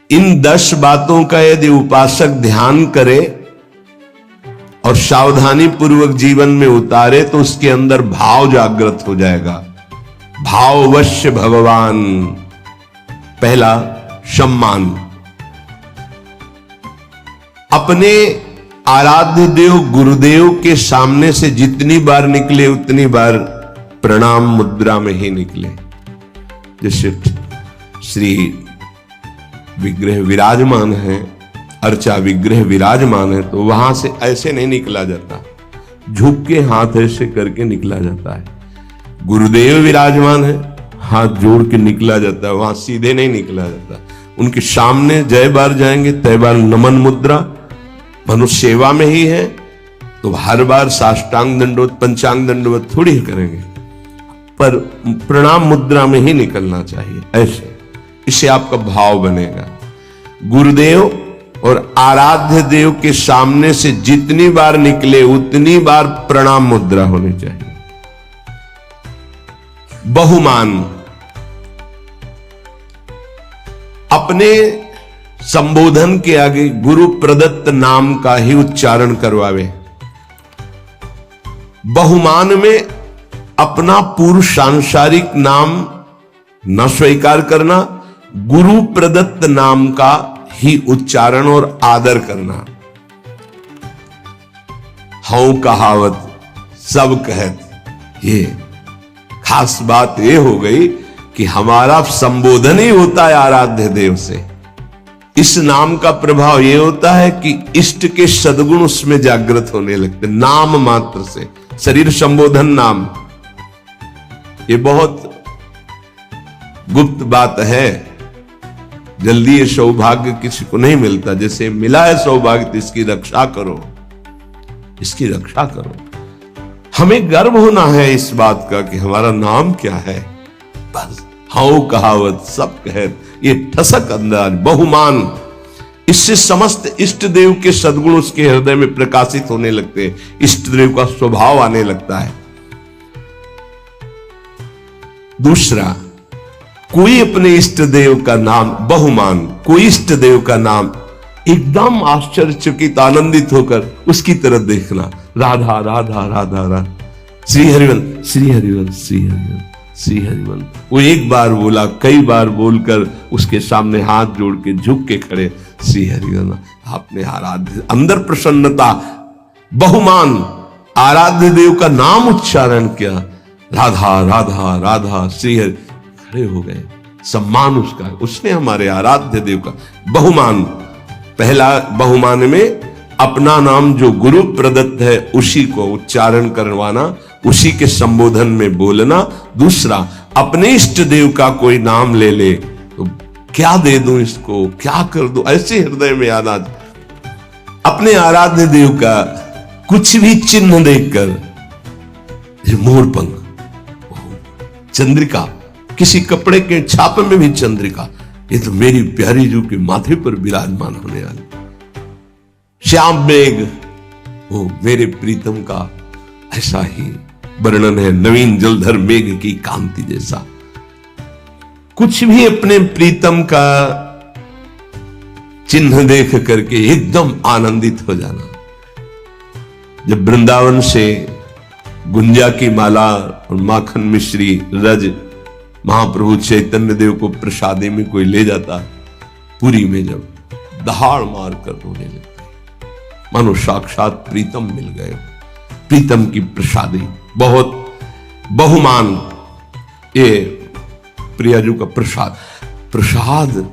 इन 10 बातों का यदि उपासक ध्यान करे और सावधानी पूर्वक जीवन में उतारे तो उसके अंदर भाव जागृत हो जाएगा। भाववश्य भगवान। पहला, सम्मान। अपने आराध्य देव गुरुदेव के सामने से जितनी बार निकले उतनी बार प्रणाम मुद्रा में ही निकले। जैसे श्री विग्रह विराजमान है, अर्चा विग्रह विराजमान है, तो वहां से ऐसे नहीं निकला जाता, झुक के हाथ ऐसे करके निकला जाता है। गुरुदेव विराजमान है, हाथ जोड़ के निकला जाता है, वहां सीधे नहीं निकला जाता। उनके सामने जय बार जाएंगे तय बार नमन मुद्रा। मनुष्य सेवा में ही है तो हर बार साष्टांग दंडवत पंचांग दंडवत थोड़ी करेंगे, पर प्रणाम मुद्रा में ही निकलना चाहिए ऐसे। इससे आपका भाव बनेगा। गुरुदेव और आराध्य देव के सामने से जितनी बार निकले उतनी बार प्रणाम मुद्रा होनी चाहिए। बहुमान। अपने संबोधन के आगे गुरु प्रदत्त नाम का ही उच्चारण करवावे। बहुमान में अपना पूर्व सांसारिक नाम न स्वीकार करना, गुरु प्रदत्त नाम का ही उच्चारण और आदर करना। हूं कहावत सब कहत, ये खास बात ये हो गई कि हमारा संबोधन ही होता है आराध्य देव से। इस नाम का प्रभाव ये होता है कि इष्ट के सद्गुण उसमें जागृत होने लगते, नाम मात्र से। शरीर संबोधन नाम, ये बहुत गुप्त बात है, जल्दी ये सौभाग्य किसी को नहीं मिलता। जैसे मिला है सौभाग्य तो इसकी रक्षा करो, इसकी रक्षा करो। हमें गर्व होना है इस बात का कि हमारा नाम क्या है। बस हाउ कहावत सब कहत, ये ठसक अंदाज बहुमान। इससे समस्त इष्ट देव के सद्गुण उसके हृदय में प्रकाशित होने लगते हैं, इष्ट देव का स्वभाव आने लगता है। दूसरा, कोई अपने इष्ट देव का नाम बहुमान, कोई इष्ट देव का नाम एकदम आश्चर्यचकित आनंदित होकर उसकी तरफ देखना। राधा राधा राधा राधा, श्री हरिवंश श्री हरिवंश श्री हरिवंश श्री हरिवंश। वो एक बार बोला, कई बार बोलकर उसके सामने हाथ जोड़ के झुक के खड़े, श्री हरिवंश। आपने आराध्य, अंदर प्रसन्नता, बहुमान, आराध्य देव का नाम उच्चारण किया। राधा राधा राधा श्री हरि, खड़े हो गए। सम्मान उसका, उसने हमारे आराध्य देव का बहुमान। पहला बहुमान में अपना नाम जो गुरु प्रदत्त है उसी को उच्चारण करवाना, उसी के संबोधन में बोलना। दूसरा, अपने इष्ट देव का कोई नाम ले ले तो क्या दे दूं इसको, क्या कर दूं, ऐसे हृदय में आना। अपने आराध्य देव का कुछ भी चिन्ह देखकर, मोर पंख, चंद्रिका, किसी कपड़े के छाप में भी चंद्रिका, ये तो मेरी प्यारी जू के माथे पर विराजमान होने वाली। श्याम मेघ, वो मेरे प्रीतम का ऐसा ही वर्णन है, नवीन जलधर मेघ की कांति जैसा। कुछ भी अपने प्रीतम का चिन्ह देख करके एकदम आनंदित हो जाना। जब वृंदावन से गुंजा की माला और माखन मिश्री रज महाप्रभु चैतन्य देव को प्रसादी में कोई ले जाता, पुरी में जब दहाड़ मार कर रोने लगते, मानो साक्षात प्रीतम मिल गए। प्रीतम की प्रसादी बहुत बहुमान। ये प्रियाजू का प्रसाद, प्रसाद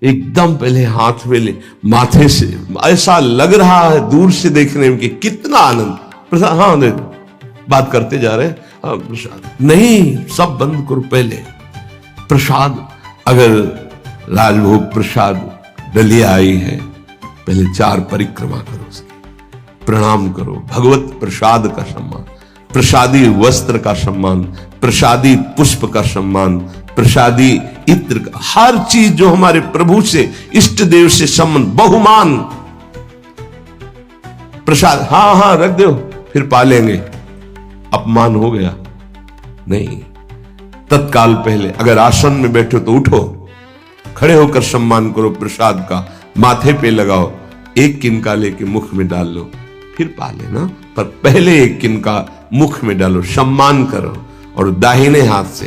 एकदम पहले हाथ में ले, माथे से ऐसा लग रहा है दूर से देखने में कि कितना आनंद। प्रसाद, हाँ देखो बात करते जा रहे हैं, हाँ प्रसाद नहीं, सब बंद करो। पहले प्रसाद, अगर राजभोग प्रसाद डलिया आई है, पहले 4 परिक्रमा करो, उसकी प्रणाम करो। भगवत प्रसाद का सम्मान, प्रसादी वस्त्र का सम्मान, प्रसादी पुष्प का सम्मान, प्रसादी इत्र का, हर चीज जो हमारे प्रभु से इष्ट देव से संबंध, बहुमान। प्रसाद हाँ हाँ रख दो फिर पालेंगे, अपमान हो गया नहीं। तत्काल पहले अगर आसन में बैठो तो उठो, खड़े होकर सम्मान करो प्रसाद का, माथे पे लगाओ, एक किनका लेके मुख में डाल लो, फिर पा लेना। पर पहले एक किनका मुख में डालो, सम्मान करो। और दाहिने हाथ से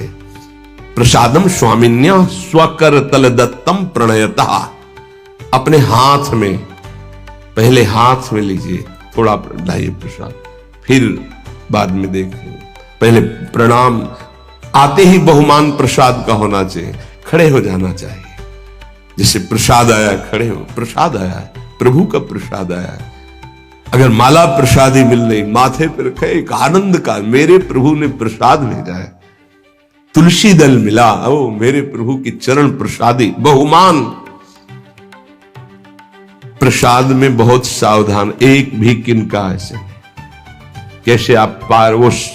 प्रसादम स्वामिन्या स्वकर तल दत्तम प्रणयता, अपने हाथ में, पहले हाथ में लीजिए, थोड़ा लाइए प्रसाद, फिर बाद में देखिए। पहले प्रणाम, आते ही बहुमान प्रसाद का होना चाहिए, खड़े हो जाना चाहिए। जैसे प्रसाद आया है, खड़े हो, प्रसाद आया है, प्रभु का प्रसाद आया है। अगर माला प्रसादी मिल रही, माथे पर रखे, एक आनंद का, मेरे प्रभु ने प्रसाद भेजा है। तुलसी दल मिला, ओ मेरे प्रभु की चरण प्रसादी, बहुमान। प्रसाद में बहुत सावधान, एक भी किनका ऐसे कैसे आप पारवश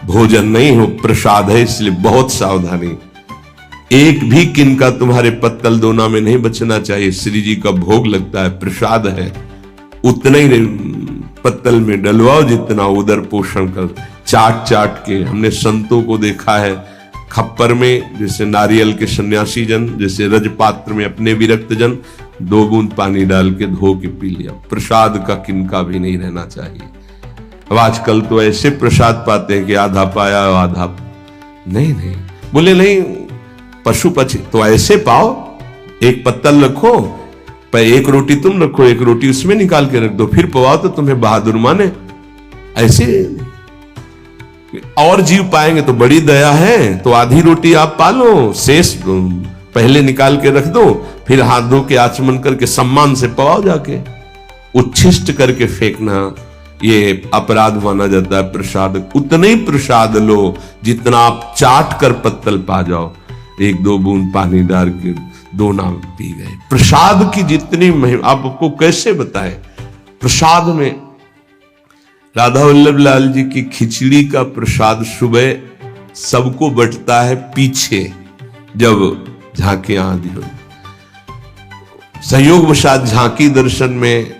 भोजन नहीं हो, प्रसाद है इसलिए बहुत सावधानी। एक भी किनका तुम्हारे पत्तल दोना में नहीं बचना चाहिए। श्री जी का भोग लगता है, प्रसाद है, उतना ही पत्तल में डलवाओ जितना उदर पोषण कर। चाट चाट के हमने संतों को देखा है, खप्पर में जैसे नारियल के सन्यासी जन, जैसे रजपात्र में अपने विरक्त जन, 2 बूंद पानी डाल के धो के पी लिया। प्रसाद का किनका भी नहीं रहना चाहिए। अब आजकल तो ऐसे प्रसाद पाते हैं कि आधा पाया आधा नहीं। बोले नहीं, पशु पक्षी तो ऐसे पाओ, एक पत्तल रखो, पर एक रोटी तुम रखो, एक रोटी उसमें निकाल के रख दो, फिर पवाओ तो तुम्हें बहादुर माने। ऐसे और जीव पाएंगे तो बड़ी दया है, तो आधी रोटी आप पालो, शेष पहले निकाल के रख दो, फिर हाथ धो के आचमन करके सम्मान से पवाओ जाके। उच्छिष्ट करके फेंकना ये अपराध माना जाता है। प्रसाद उतने ही प्रसाद लो जितना आप चाट कर पत्तल पा जाओ। 1-2 बूंद पानी डाल के दोना पी गए। प्रसाद की जितनी महिमा आपको कैसे बताएं। प्रसाद में राधा वल्लभ लाल जी की खिचड़ी का प्रसाद सुबह सबको बंटता है, पीछे जब झांकियां आदि हो। संयोगवशात झांकी दर्शन में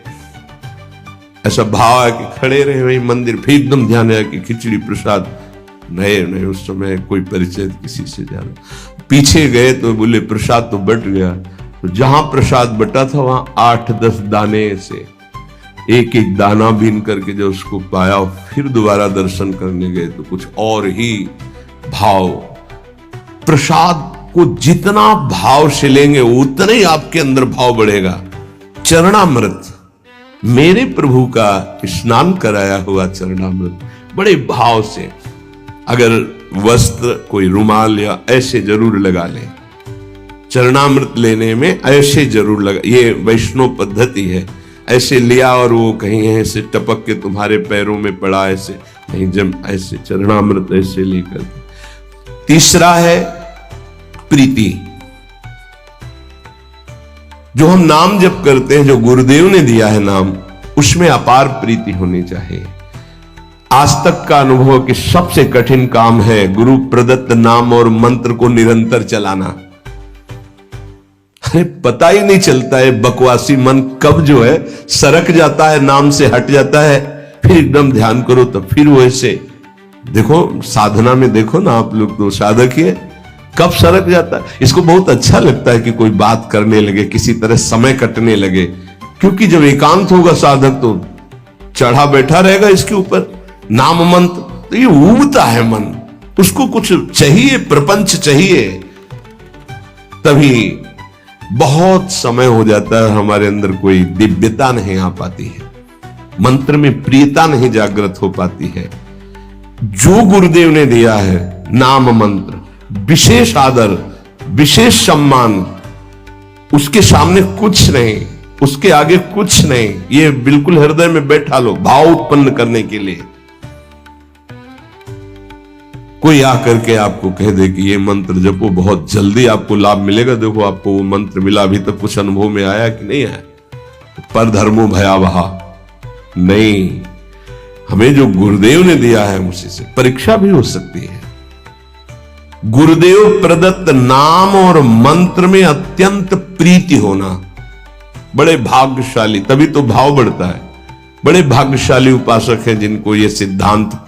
ऐसा भाव है कि खड़े रहे वही मंदिर, फिर एकदम ध्यान आया कि खिचड़ी प्रसाद नहीं, उस समय कोई परिचय किसी से ज्यादा। पीछे गए तो बोले प्रसाद तो बट गया। तो जहां प्रसाद बटा था वहां 8-10 दाने से एक एक दाना बीन करके जब उसको पाया, फिर दोबारा दर्शन करने गए तो कुछ और ही भाव। प्रसाद को जितना भाव से लेंगे उतना ही आपके अंदर भाव बढ़ेगा। चरणामृत, मेरे प्रभु का स्नान कराया हुआ चरणामृत, बड़े भाव से। अगर वस्त्र, कोई रुमाल या ऐसे जरूर लगा ले, चरणामृत लेने में ऐसे जरूर लगा। ये वैष्णव पद्धति है। ऐसे लिया और वो कहीं ऐसे टपक के तुम्हारे पैरों में पड़ा, ऐसे नहीं, जब ऐसे चरणामृत ऐसे लेकर। तीसरा है प्रीति। जो हम नाम जप करते हैं, जो गुरुदेव ने दिया है नाम, उसमें अपार प्रीति होनी चाहिए। आज तक का अनुभव कि सबसे कठिन काम है गुरु प्रदत्त नाम और मंत्र को निरंतर चलाना। अरे पता ही नहीं चलता है बकवासी मन कब जो है सरक जाता है, नाम से हट जाता है, फिर एकदम ध्यान करो तो फिर वो ऐसे। देखो साधना में देखो ना, आप लोग तो साधक ही है, कब सरक जाता है। इसको बहुत अच्छा लगता है कि कोई बात करने लगे, किसी तरह समय कटने लगे, क्योंकि जब एकांत होगा साधक तो चढ़ा बैठा रहेगा इसके ऊपर नाम मंत्र, तो ये ऊबता है मन, उसको कुछ चाहिए, प्रपंच चाहिए, तभी बहुत समय हो जाता है। हमारे अंदर कोई दिव्यता नहीं आ पाती है, मंत्र में प्रियता नहीं जागृत हो पाती है। जो गुरुदेव ने दिया है नाम मंत्र, विशेष आदर, विशेष सम्मान, उसके सामने कुछ नहीं, उसके आगे कुछ नहीं। ये बिल्कुल हृदय में बैठा लो, भाव उत्पन्न करने के लिए। कोई आकर के आपको कह दे कि ये मंत्र जपो, बहुत जल्दी आपको लाभ मिलेगा, देखो आपको वो मंत्र मिला, अभी तक कुछ अनुभव में आया कि नहीं आया, पर धर्मो भयावहा नहीं। हमें जो गुरुदेव ने दिया है उसी से परीक्षा भी हो सकती है। गुरुदेव प्रदत्त नाम और मंत्र में अत्यंत प्रीति होना, बड़े भाग्यशाली, तभी तो भाव बढ़ता है। बड़े भाग्यशाली उपासक हैं जिनको ये सिद्धांत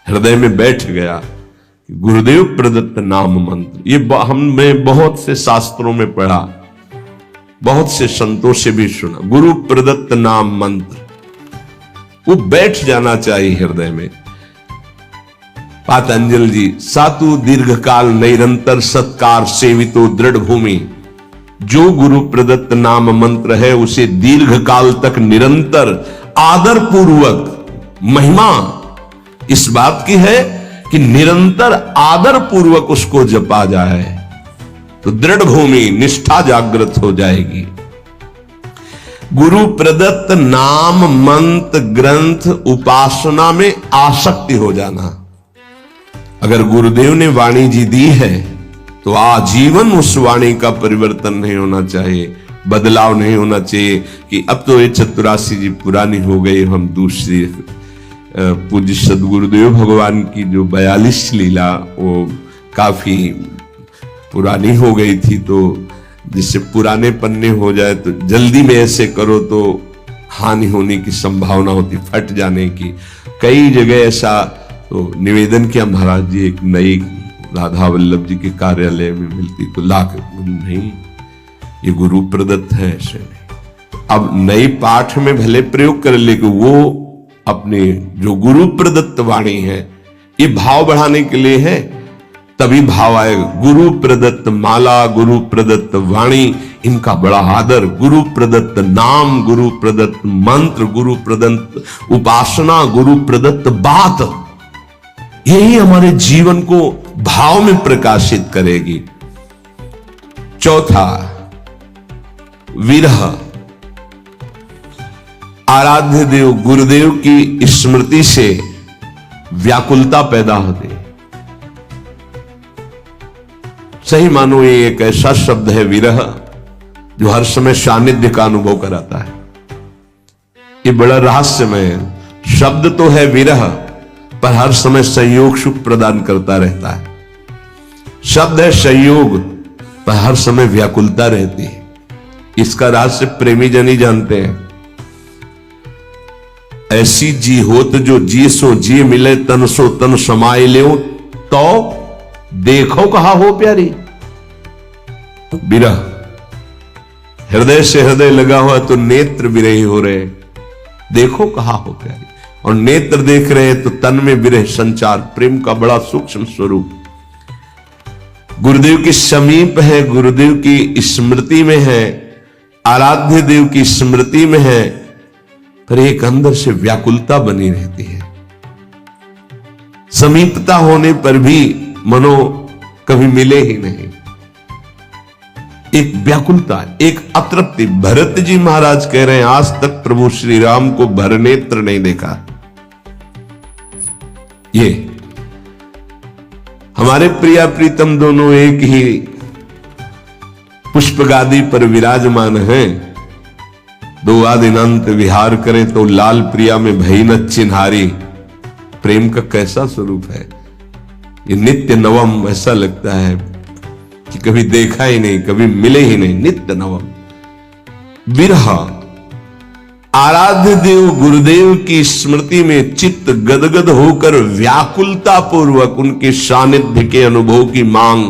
हृदय में बैठ गया गुरुदेव प्रदत्त नाम मंत्र, ये हमने बहुत से शास्त्रों में पढ़ा, बहुत से संतों से भी सुना। गुरु प्रदत्त नाम मंत्र वो बैठ जाना चाहिए हृदय में। पातंजल जी, सातु दीर्घकाल निरंतर सत्कार सेवितो दृढ़ भूमि, जो गुरु प्रदत्त नाम मंत्र है उसे दीर्घकाल तक निरंतर आदर पूर्वक, महिमा इस बात की है कि निरंतर आदर पूर्वक उसको जपा जाए तो दृढ़ भूमि निष्ठा जागृत हो जाएगी। गुरु प्रदत्त नाम मंत्र ग्रंथ उपासना में आसक्ति हो जाना। अगर गुरुदेव ने वाणी जी दी है तो आजीवन उस वाणी का परिवर्तन नहीं होना चाहिए, बदलाव नहीं होना चाहिए कि अब तो ये 84 जी पुरानी हो गई, हम दूसरी। पूज्य सदगुरुदेव भगवान की जो 42 लीला वो काफी पुरानी हो गई थी, तो जिससे पुराने पन्ने हो जाए तो जल्दी में ऐसे करो तो हानि होने की संभावना होती, फट जाने की। कई जगह ऐसा तो निवेदन किया महाराज जी, एक नई राधा वल्लभ जी के कार्यालय में मिलती तो लाख नहीं, ये गुरु प्रदत्त है, ऐसे नहीं। अब नई पाठ में भले प्रयोग कर, लेकिन वो अपने जो गुरु प्रदत्त वाणी है, ये भाव बढ़ाने के लिए है, तभी भाव आएगा। गुरु प्रदत्त माला, गुरु प्रदत्त वाणी, इनका बड़ा आदर, गुरु प्रदत्त नाम, गुरु प्रदत्त मंत्र, गुरु प्रदत्त उपासना, गुरु प्रदत्त बात, यही हमारे जीवन को भाव में प्रकाशित करेगी। चौथा, विरह। आराध्य देव गुरुदेव की स्मृति से व्याकुलता पैदा होती। सही मानो ये एक ऐसा शब्द है विरह जो हर समय सानिध्य का अनुभव कराता है। ये बड़ा रहस्यमय शब्द तो है विरह, पर हर समय संयोग सुख प्रदान करता रहता है। शब्द है संयोग, पर हर समय व्याकुलता रहती है। इसका रहस्य प्रेमी जन ही जानते हैं। ऐसी जी होत जो जी सो जी मिले, तन सो तन समाये ले, तो देखो कहा हो प्यारी। विरह हृदय से हृदय लगा हुआ तो नेत्र विरही हो रहे, देखो कहा हो प्यारी। और नेत्र देख रहे हैं तो तन में विरह संचार, प्रेम का बड़ा सूक्ष्म स्वरूप। गुरुदेव के समीप है, गुरुदेव की स्मृति में है, आराध्य देव की स्मृति में है, पर एक अंदर से व्याकुलता बनी रहती है। समीपता होने पर भी मनो कभी मिले ही नहीं, एक व्याकुलता, एक अतृप्ति। भरत जी महाराज कह रहे हैं, आज तक प्रभु श्री राम को भरनेत्र नहीं देखा। ये हमारे प्रिया प्रीतम दोनों एक ही पुष्प गादी पर विराजमान हैं। दो आदिनंत विहार करे तो लाल प्रिया में भई न चिन्हारी। प्रेम का कैसा स्वरूप है ये, नित्य नवम। ऐसा लगता है कि कभी देखा ही नहीं, कभी मिले ही नहीं, नित्य नवम। विरह। आराध्य देव गुरुदेव की स्मृति में चित्त गदगद होकर व्याकुलता पूर्वक उनके सानिध्य के अनुभव की मांग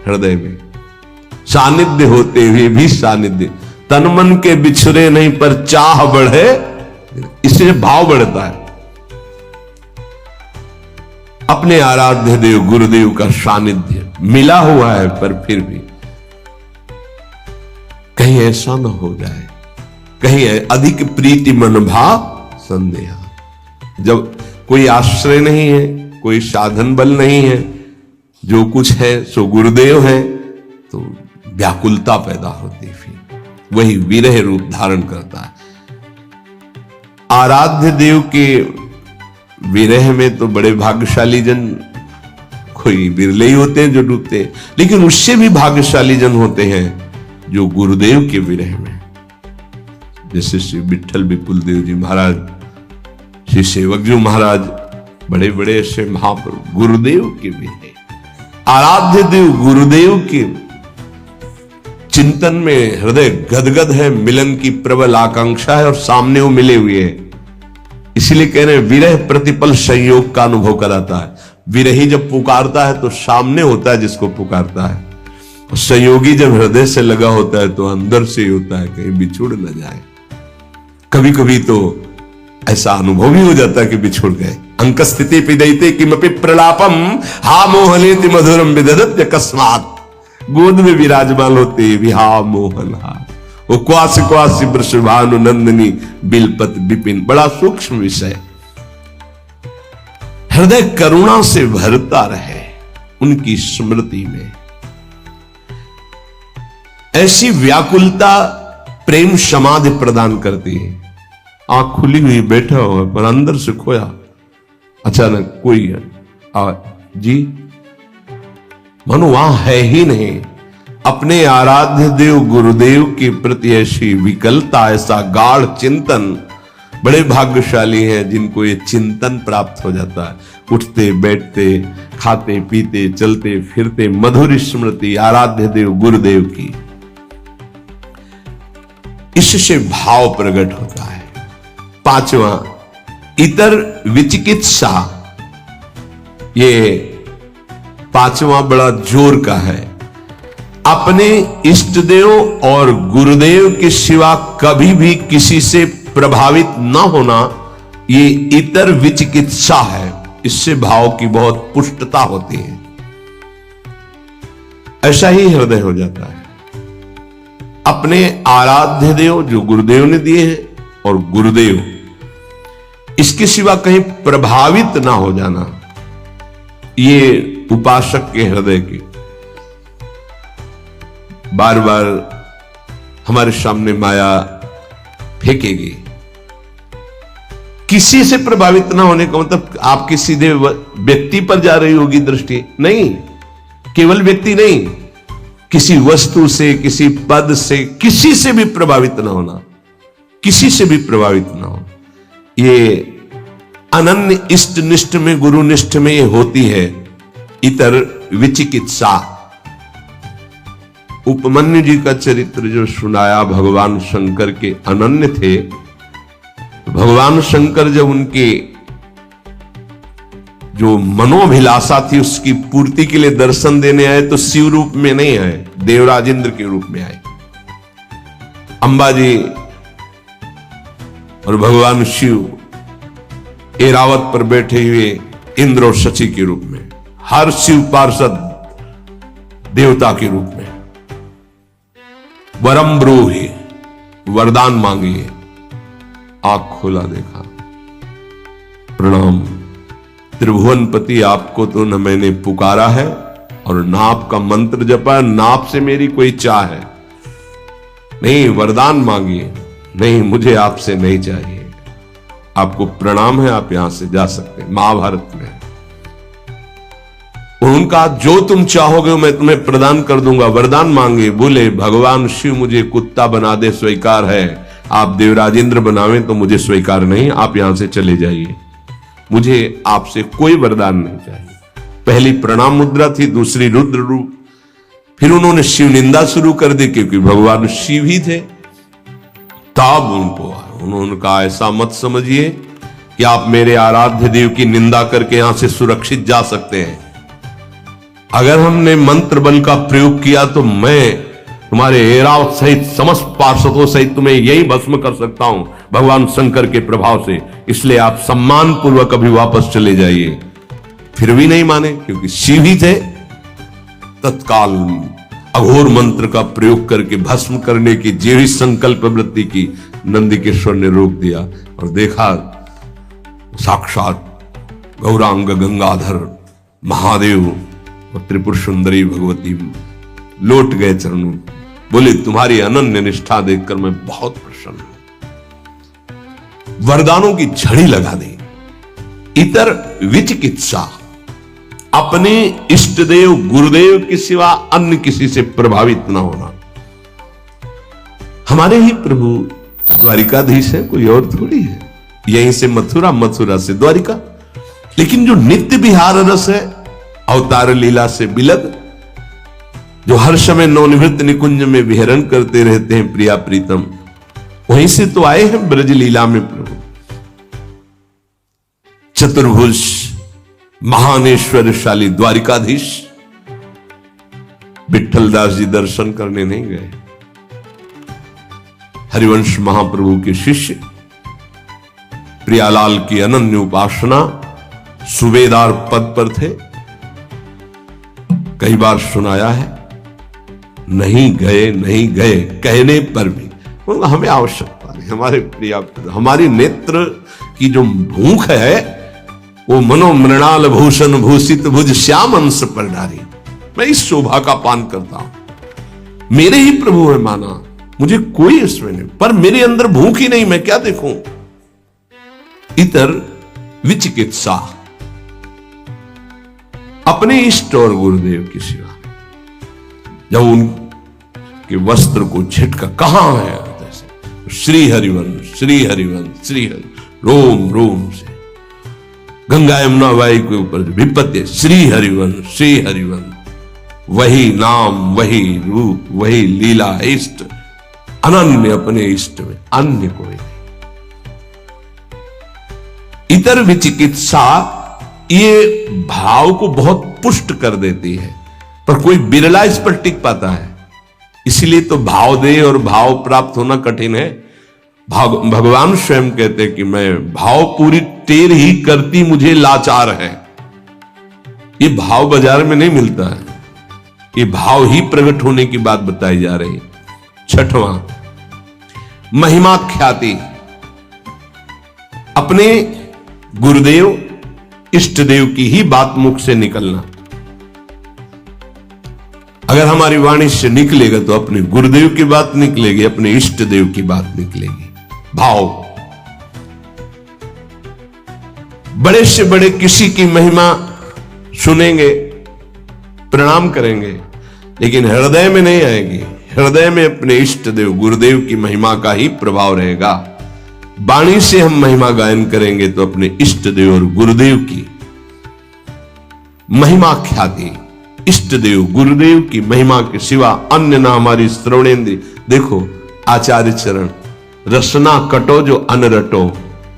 हृदय में। सानिध्य होते हुए भी सानिध्य, तन मन के बिछड़े नहीं पर चाह बढ़े, इससे भाव बढ़ता है। अपने आराध्य देव गुरुदेव का सानिध्य मिला हुआ है, पर फिर भी कहीं ऐसा न हो जाए, कहीं अधिक प्रीति मन भाव संदेह। जब कोई आश्रय नहीं है, कोई साधन बल नहीं है, जो कुछ है सो गुरुदेव है, तो व्याकुलता पैदा होती, फिर वही विरह रूप धारण करता है। आराध्य देव के विरह में तो बड़े भाग्यशाली जन, कोई बिरले ही होते हैं जो डूबते हैं, लेकिन उससे भी भाग्यशाली जन होते हैं जो गुरुदेव के विरह में, जैसे श्री विठल विपुल देव जी महाराज, श्री सेवक जी महाराज, बड़े बड़े ऐसे महाप्रभु गुरुदेव के विरह। आराध्य देव गुरुदेव के चिंतन में हृदय गदगद है, मिलन की प्रबल आकांक्षा है और सामने वो मिले हुए हैं। इसलिए कह रहे हैं विरह प्रतिपल संयोग का अनुभव कराता है। विरही जब पुकारता है तो सामने होता है जिसको पुकारता है, और संयोगी जब हृदय से लगा होता है तो अंदर से ही होता है, कहीं बिछुड़ न जाए। कभी कभी तो ऐसा अनुभव भी हो जाता है कि बिछुड़ गए। अंक स्थिति पिदयते किमपि प्रलापम हा मोहलेति मधुरम विदधत्य अकस्मात्। गोद में विराजमान होते भी हा मोहन हा, वो क्वास क्वास वृषभानु नंदिनी बिलपत विपिन। बड़ा सूक्ष्म विषय। हृदय करुणा से भरता रहे उनकी स्मृति में। ऐसी व्याकुलता प्रेम समाधि प्रदान करती है। आंख खुली हुई बैठा हुआ पर अंदर से खोया, अचानक कोई जी मनो वहां है ही नहीं। अपने आराध्य देव गुरुदेव के प्रति ऐसी विकलता, ऐसा गाढ़ चिंतन, बड़े भाग्यशाली हैं जिनको ये चिंतन प्राप्त हो जाता है। उठते बैठते, खाते पीते, चलते फिरते मधुर स्मृति आराध्य देव गुरुदेव की, इससे भाव प्रकट होता है। पांचवा, इतर विचिकित्सा। ये पांचवा बड़ा जोर का है। अपने इष्ट देव और गुरुदेव के सिवा कभी भी किसी से प्रभावित न होना, ये इतर विचिकित्सा है। इससे भाव की बहुत पुष्टता होती है। ऐसा ही हृदय हो जाता है। अपने आराध्य देव जो गुरुदेव ने दिए हैं और गुरुदेव, इसके सिवा कहीं प्रभावित ना हो जाना, ये उपासक के हृदय की बार बार हमारे सामने माया फेंकेगी। किसी से प्रभावित ना होने का मतलब आपकी सीधे व्यक्ति पर जा रही होगी दृष्टि, नहीं, केवल व्यक्ति नहीं, किसी वस्तु से, किसी पद से, किसी से भी प्रभावित ना होना, किसी से भी प्रभावित ना हो। ये अनन्य इष्ट निष्ठ में, गुरु निष्ठ में ये होती है इतर विचिकित्सा। उपमन्यु जी का चरित्र जो सुनाया, भगवान शंकर के अनन्य थे। भगवान शंकर जब उनके जो मनोभिलाषा थी उसकी पूर्ति के लिए दर्शन देने आए तो शिव रूप में नहीं आए, देवराजेंद्र के रूप में आए। अंबाजी और भगवान शिव ऐरावत पर बैठे हुए इंद्र और शची के रूप में, हर शिव पार्षद देवता के रूप में। वरम ब्रूहि, वरदान मांगिए। आंख खोला, देखा, प्रणाम त्रिभुवनपति, आपको तो न मैंने पुकारा है और ना आपका मंत्र जपा, ना आपसे मेरी कोई चाह है। नहीं, वरदान मांगिए। नहीं, मुझे आपसे नहीं चाहिए, आपको प्रणाम है, आप यहां से जा सकते हैं। महाभारत में उनका जो तुम चाहोगे मैं तुम्हें प्रदान कर दूंगा। वरदान मांगे। बोले भगवान शिव मुझे कुत्ता बना दे स्वीकार है, आप देवराजेंद्र बनावें तो मुझे स्वीकार नहीं, आप यहां से चले जाइए, मुझे आपसे कोई वरदान नहीं चाहिए। पहली प्रणाम मुद्रा थी, दूसरी रुद्र रूप। फिर उन्होंने शिव निंदा शुरू कर दी क्योंकि भगवान शिव ही थे। तब उन्होंने कहा ऐसा मत समझिए कि आप मेरे आराध्य देव की निंदा करके यहां से सुरक्षित जा सकते हैं। अगर हमने मंत्र बल का प्रयोग किया तो मैं तुम्हारे ऐरावत सहित समस्त पार्षदों सहित तुम्हें यही भस्म कर सकता हूं भगवान शंकर के प्रभाव से, इसलिए आप सम्मान पूर्वक अभी वापस चले जाइए। फिर भी नहीं माने क्योंकि शिव ही थे। तत्काल अघोर मंत्र का प्रयोग करके भस्म करने की जेवी संकल्प वृत्ति की नंदिकेश्वर ने रोक दिया और देखा साक्षात गौरांग गंगाधर महादेव और त्रिपुर सुंदरी भगवती लौट गए चरणों। बोले तुम्हारी अनन्य निष्ठा देखकर मैं बहुत प्रसन्न हूं। वरदानों की झड़ी लगा दी। इतर विचिकित्सा, अपने इष्ट देव गुरुदेव के सिवा अन्य किसी से प्रभावित ना होना। हमारे ही प्रभु द्वारिकाधीश है, कोई और थोड़ी है। यहीं से मथुरा, मथुरा से द्वारिका। लेकिन जो नित्य विहार रस है, अवतार लीला से बिलग, जो हर समय नवनिवृत्त निकुंज में विहरण करते रहते हैं प्रिया प्रीतम, वहीं से तो आए हैं ब्रज लीला में प्रभु। चतुर्भुज महान ऐश्वर्यशाली द्वारिकाधीश विठलदास जी दर्शन करने नहीं गए। हरिवंश महाप्रभु के शिष्य प्रियालाल की अनन्य उपासना सूबेदार पद पर थे। कई बार सुनाया है, नहीं गए कहने पर भी हमें आवश्यकता नहीं। हमारे प्रिया, हमारी नेत्र की जो भूख है वो मनो मृणाल भूषण भूषित भुज श्याम अंश पर डारी। मैं इस शोभा का पान करता हूं। मेरे ही प्रभु है माना, मुझे कोई इसमें नहीं, पर मेरे अंदर भूख ही नहीं, मैं क्या देखूं। इतर विचिकित्सा, अपने इष्ट और गुरुदेव की सेवा। जब उनके वस्त्र को झटका, कहां है श्री हरिवंश, श्री हरिवंश, श्री हरि, रोम रोम से गंगा यमुना वाई के ऊपर विपत्ति, श्री हरिवंश, श्री हरिवंश। वही नाम, वही रूप, वही लीला, इष्ट अनन्य, अपने इष्ट में अन्य कोई नहीं। इतर विचिकित्सा ये भाव को बहुत पुष्ट कर देती है, पर कोई बिरला इस पर टिक पाता है। इसलिए तो भाव दे और भाव प्राप्त होना कठिन है। भगवान स्वयं कहते कि मैं भाव पूरी टेर ही करती मुझे लाचार है। ये भाव बाजार में नहीं मिलता है, ये भाव ही प्रकट होने की बात बताई जा रही है। छठवां, महिमा ख्याति, अपने गुरुदेव इष्ट देव की ही बात मुख से निकलना। अगर हमारी वाणी से निकलेगा तो अपने गुरुदेव की बात निकलेगी, अपने इष्ट देव की बात निकलेगी। भाव, बड़े से बड़े किसी की महिमा सुनेंगे, प्रणाम करेंगे, लेकिन हृदय में नहीं आएगी। हृदय में अपने इष्ट देव गुरुदेव की महिमा का ही प्रभाव रहेगा। वाणी से हम महिमा गायन करेंगे तो अपने इष्ट देव और गुरुदेव की महिमा ख्याति, इष्ट देव गुरुदेव की महिमा के सिवा अन्य ना हमारी श्रवणेन्द्रिय। देखो आचार्य चरण, रसना कटो जो अन रटो,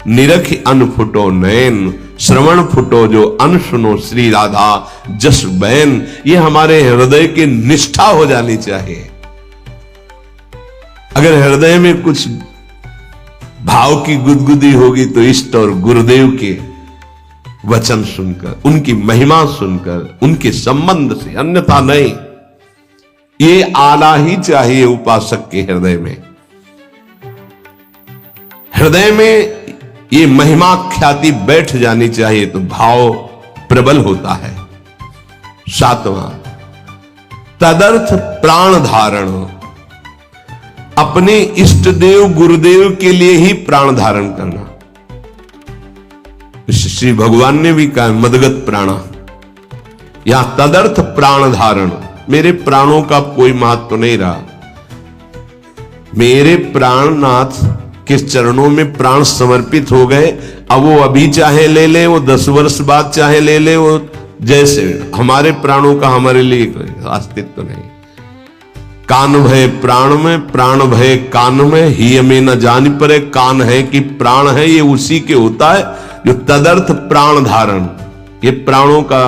निरखि अन फुटो नयन, श्रवण फुटो जो अन सुनो श्री राधा जस बैन। ये हमारे हृदय की निष्ठा हो जानी चाहिए। अगर हृदय में कुछ भाव की गुदगुदी होगी तो इष्ट और गुरुदेव के वचन सुनकर, उनकी महिमा सुनकर, उनके संबंध से, अन्यथा नहीं। ये आना ही चाहिए उपासक के हृदय में। हृदय में ये महिमा ख्याति बैठ जानी चाहिए तो भाव प्रबल होता है। सातवां, तदर्थ प्राण धारण, अपने इष्ट देव गुरुदेव के लिए ही प्राण धारण करना। श्री भगवान ने भी कहा मदगत प्राणा, यहां तदर्थ प्राण धारण। मेरे प्राणों का कोई महत्व तो नहीं रहा। मेरे प्राणनाथ के चरणों में प्राण समर्पित हो गए। अब वो अभी चाहे ले ले, वो 10 वर्ष बाद चाहे ले ले, वो जैसे हमारे प्राणों का हमारे लिए अस्तित्व नहीं। कान भय प्राण में, प्राण भय कान में, ही में न जान परे। कान है कि प्राण है, ये उसी के होता है जो तदर्थ प्राण धारण। ये प्राणों का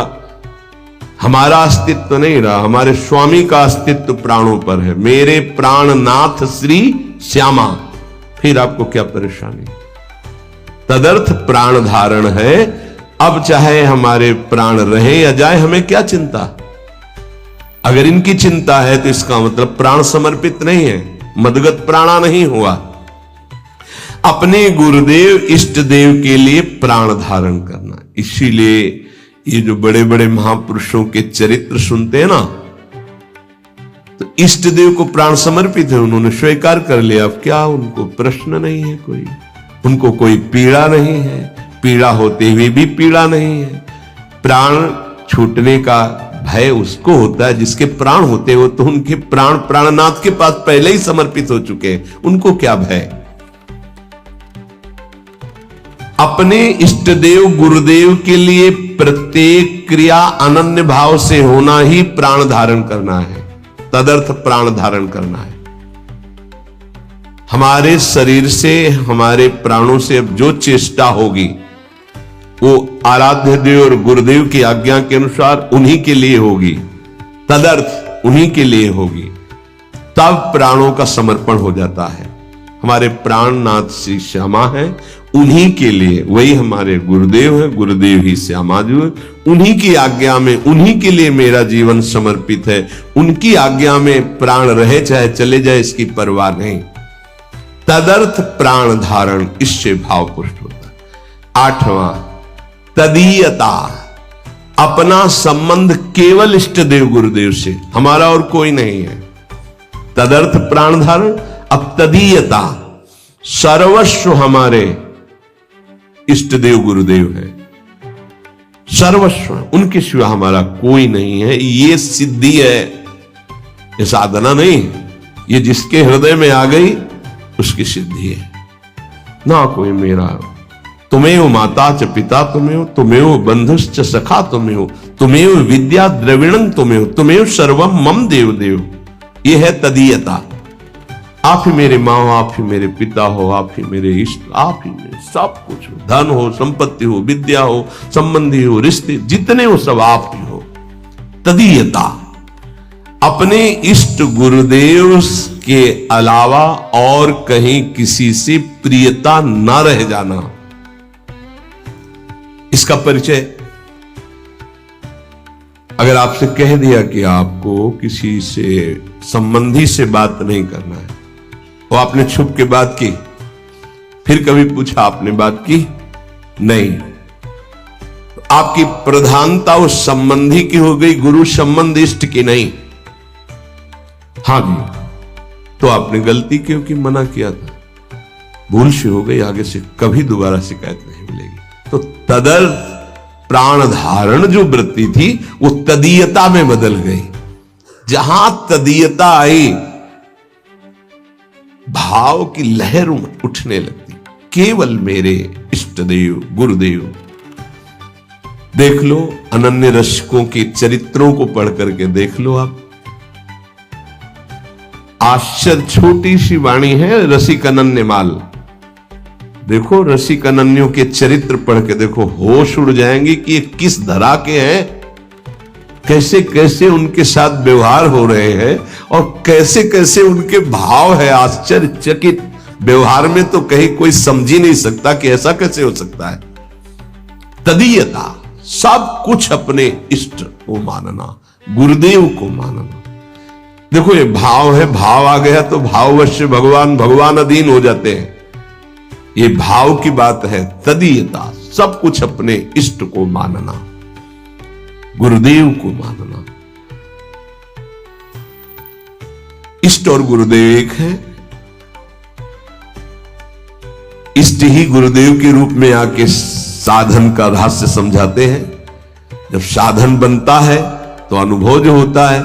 हमारा अस्तित्व नहीं रहा, हमारे स्वामी का अस्तित्व प्राणों पर है। मेरे प्राणनाथ श्री श्यामा, फिर आपको क्या परेशानी। तदर्थ प्राण धारण है। अब चाहे हमारे प्राण रहे या जाए, हमें क्या चिंता। अगर इनकी चिंता है तो इसका मतलब प्राण समर्पित नहीं है, मदगत प्राणा नहीं हुआ। अपने गुरुदेव इष्ट देव के लिए प्राण धारण करना। इसीलिए ये जो बड़े बड़े महापुरुषों के चरित्र सुनते हैं ना, तो इष्ट देव को प्राण समर्पित है, उन्होंने स्वीकार कर लिया। अब क्या उनको प्रश्न नहीं है कोई, उनको कोई पीड़ा नहीं है, पीड़ा होते हुए भी पीड़ा नहीं है। प्राण छूटने का भय उसको होता है जिसके प्राण होते हो, तो उनके प्राण प्राणनाथ के पास पहले ही समर्पित हो चुके हैं, उनको क्या भय। अपने इष्ट देव गुरुदेव के लिए प्रत्येक क्रिया अनन्य भाव से होना ही प्राण धारण करना है, तदर्थ प्राण धारण करना है। हमारे शरीर से, हमारे प्राणों से अब जो चेष्टा होगी वो आराध्य देव और गुरुदेव की आज्ञा के अनुसार उन्हीं के लिए होगी, तदर्थ उन्हीं के लिए होगी, तब प्राणों का समर्पण हो जाता है। हमारे प्राणनाथ श्री श्यामा है, उन्हीं के लिए, वही हमारे गुरुदेव है, गुरुदेव ही श्यामा जी है, उन्हीं की आज्ञा में, उन्हीं के लिए मेरा जीवन समर्पित है। उनकी आज्ञा में प्राण रहे चाहे चले जाए, इसकी परवाह नहीं। तदर्थ प्राण धारण, इससे भाव पुष्ट होता है। 8वां तदीयता, अपना संबंध केवल इष्ट देव गुरुदेव से, हमारा और कोई नहीं है। तदर्थ प्राण धारण। अब तदीयता, सर्वस्व हमारे इष्ट देव गुरुदेव है, सर्वस्व, उनके सिवा हमारा कोई नहीं है। ये सिद्धि है, ये साधना नहीं, ये जिसके हृदय में आ गई उसकी सिद्धि है। ना कोई मेरा, तुमेव माता च पिता तुमेव, तुमेव बंधुश्च सखा तुमेव, तुमेव विद्या द्रविणं तुमेव, तुमेव सर्वम मम देव देव। ये है तदीयता। आप ही मेरे माँ हो, आप ही मेरे पिता हो, आप ही मेरे इष्ट, आप ही मेरे सब कुछ हो, धन हो, संपत्ति हो, विद्या हो, संबंधी हो, रिश्ते जितने हो सब आप ही हो। तदीयता, अपने इष्ट गुरुदेव के अलावा और कहीं किसी से प्रियता न रह जाना, इसका परिचय। अगर आपसे कह दिया कि आपको किसी से संबंधी से बात नहीं करना है, वो आपने छुप के बात की, फिर कभी पूछा आपने बात की नहीं, आपकी प्रधानता उस संबंधी की हो गई, गुरु संबंध इष्ट की नहीं। हाँ जी, तो आपने गलती क्योंकि मना किया था, भूल से हो गई, आगे से कभी दोबारा शिकायत नहीं मिलेगी। तो तदर्थ प्राण धारण जो वृत्ति थी वो तदीयता में बदल गई। जहां तदीयता आई, भाव की लहर उठने लगती, केवल मेरे इष्ट देव गुरुदेव। देख लो अनन्य रसिकों के चरित्रों को पढ़ करके देख लो आप, आश्चर्य, छोटी सी वाणी है रसिक अनन्य माल। देखो रसिक अनन्यों के चरित्र पढ़ के देखो, होश उड़ जाएंगे कि ये किस धरा के हैं, कैसे कैसे उनके साथ व्यवहार हो रहे हैं और कैसे कैसे उनके भाव है। आश्चर्यचकित व्यवहार में तो कहीं कोई समझ ही नहीं सकता कि ऐसा कैसे हो सकता है। तदीयता, सब कुछ अपने इष्ट को मानना, गुरुदेव को मानना। देखो ये भाव है, भाव आ गया तो भाववश भगवान, भगवान अधीन हो जाते हैं, ये भाव की बात है। तदीयता, सब कुछ अपने इष्ट को मानना, गुरुदेव को मानना। इष्ट और गुरुदेव एक है। इष्ट ही गुरुदेव के रूप में आके साधन का रहस्य समझाते हैं। जब साधन बनता है तो अनुभव जो होता है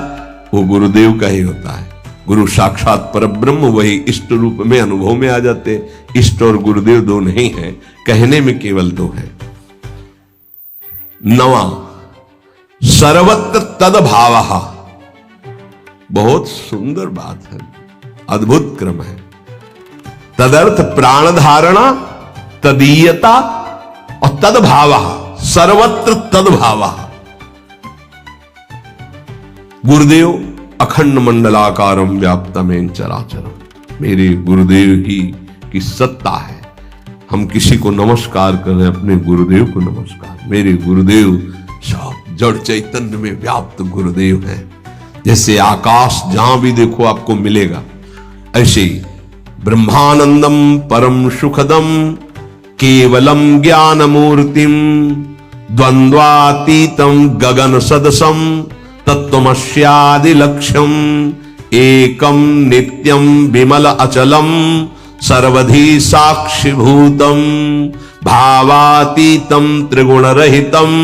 वो गुरुदेव का ही होता है। गुरु साक्षात परब्रह्म, वही इष्ट रूप में अनुभव में आ जाते। इष्ट और गुरुदेव दो नहीं है, कहने में केवल दो है। 9वां सर्वत्र तद्भावः, बहुत सुंदर बात है, अद्भुत क्रम है। तदर्थ प्राण धारणा, तदीयता और तद्भावः, सर्वत्र तद्भावः। गुरुदेव अखंड मंडलाकारम व्याप्तमेन चराचरम, मेरे गुरुदेव ही की सत्ता है। हम किसी को नमस्कार कर रहे हैं, अपने गुरुदेव को नमस्कार। मेरे गुरुदेव सब जड़ चैतन्य में व्याप्त गुरुदेव हैं। जैसे आकाश जहां भी देखो आपको मिलेगा, ऐसे ही ब्रह्मानंदम परम सुखदम केवलम ज्ञान मूर्तिम द्वंद्वातीतम गगन सदसम तत्वमस्यादि लक्ष्यम एकम नित्यम विमल अचलम सर्वधि साक्षिभूतम भावातीतम त्रिगुण रहितम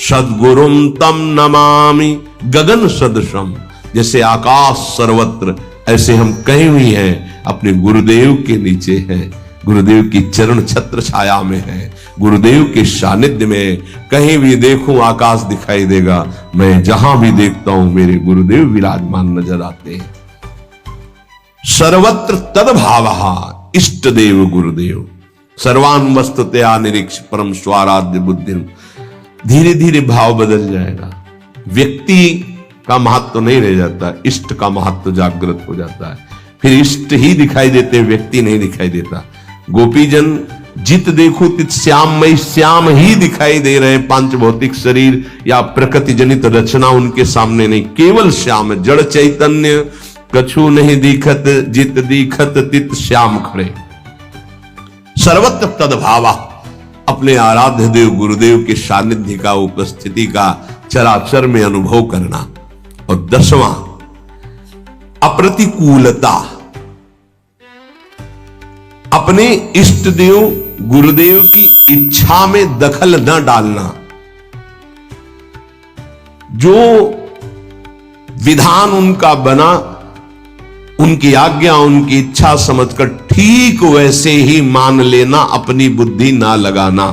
सद्गुरुम तम नमामि। गगन सदृशम, जैसे आकाश सर्वत्र, ऐसे हम कहीं भी हैं अपने गुरुदेव के नीचे हैं, गुरुदेव की चरण छत्र छाया में है, गुरुदेव के सानिध्य में। कहीं भी देखूं आकाश दिखाई देगा, मैं जहां भी देखता हूं मेरे गुरुदेव विराजमान नजर आते हैं। सर्वत्र तद्भावः, इष्ट देव गुरुदेव। सर्वान् वस्तुतया निरीक्ष परम स्वाराध्य बुद्धि, धीरे धीरे भाव बदल जाएगा। व्यक्ति का महत्व नहीं रह जाता, इष्ट का महत्व जागृत हो जाता है। फिर इष्ट ही दिखाई देते, व्यक्ति नहीं दिखाई देता। गोपीजन जित देखो तित श्याममय, श्याम ही दिखाई दे रहे हैं। पांच भौतिक शरीर या प्रकृति जनित रचना उनके सामने नहीं, केवल श्याम, जड़ चैतन्य कछु नहीं दिखत, जित दिखत तित श्याम खड़े। सर्वत्र तद्भावा, अपने आराध्य देव गुरुदेव के सानिध्य का, उपस्थिति का चराचर में अनुभव करना। और 10वां अप्रतिकूलता, अपने इष्ट देव गुरुदेव की इच्छा में दखल न डालना। जो विधान उनका बना, उनकी आज्ञा, उनकी इच्छा समझकर ठीक वैसे ही मान लेना, अपनी बुद्धि ना लगाना।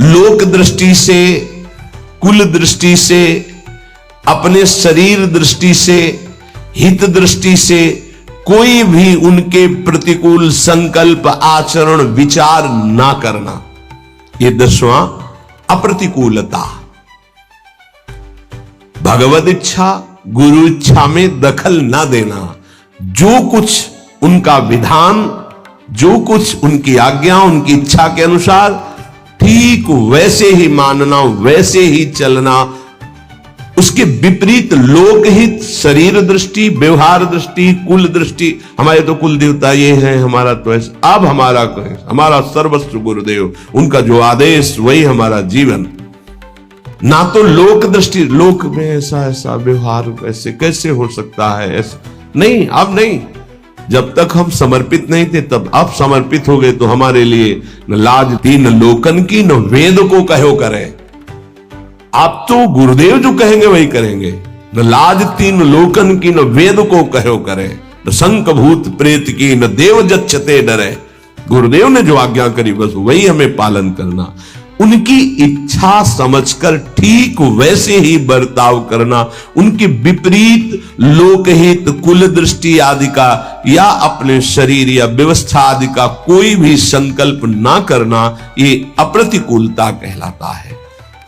लोक दृष्टि से, कुल दृष्टि से, अपने शरीर दृष्टि से, हित दृष्टि से कोई भी उनके प्रतिकूल संकल्प, आचरण, विचार ना करना। ये 10वां अप्रतिकूलता। भगवद इच्छा, गुरु इच्छा में दखल ना देना। जो कुछ उनका विधान, जो कुछ उनकी आज्ञा, उनकी इच्छा के अनुसार ठीक वैसे ही मानना, वैसे ही चलना। उसके विपरीत लोकहित, शरीर दृष्टि, व्यवहार दृष्टि, कुल दृष्टि, हमारे तो कुल देवता ये हैं, हमारा तो ऐसा, अब हमारा हमारा सर्वस्व गुरुदेव, उनका जो आदेश वही हमारा जीवन। ना तो लोक दृष्टि, लोक में ऐसा ऐसा व्यवहार ऐसे कैसे हो सकता है, ऐसा नहीं, अब नहीं। जब तक हम समर्पित नहीं थे, तब अब समर्पित हो गए तो हमारे लिए न लाज थी, न लोकन की, न वेद को कहो करे। आप तो गुरुदेव जो कहेंगे वही करेंगे। न लाज थी, न लोकन की, न वेद को कहो करे। न शंक भूत प्रेत की, न देव जच्छते डरे। गुरुदेव ने जो आज्ञा करी बस वही हमें पालन करना। उनकी इच्छा समझकर ठीक वैसे ही बर्ताव करना। उनके विपरीत लोकहित, कुल दृष्टि आदि का या अपने शरीर या व्यवस्था आदि का कोई भी संकल्प ना करना, ये अप्रतिकूलता कहलाता है।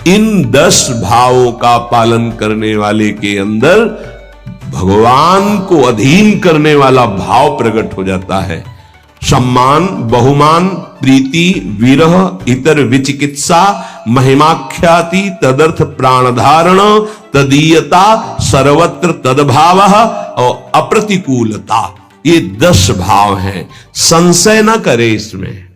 इन 10 भावों का पालन करने वाले के अंदर भगवान को अधीन करने वाला भाव प्रकट हो जाता है। सम्मान, बहुमान, प्रीति, विरह, इतर विचिकित्सा, महिमाख्याति, तदर्थ प्राणधारण, तदीयता, सर्वत्र तदभाव और अप्रतिकूलता, ये 10 भाव हैं। संशय न करे इसमें।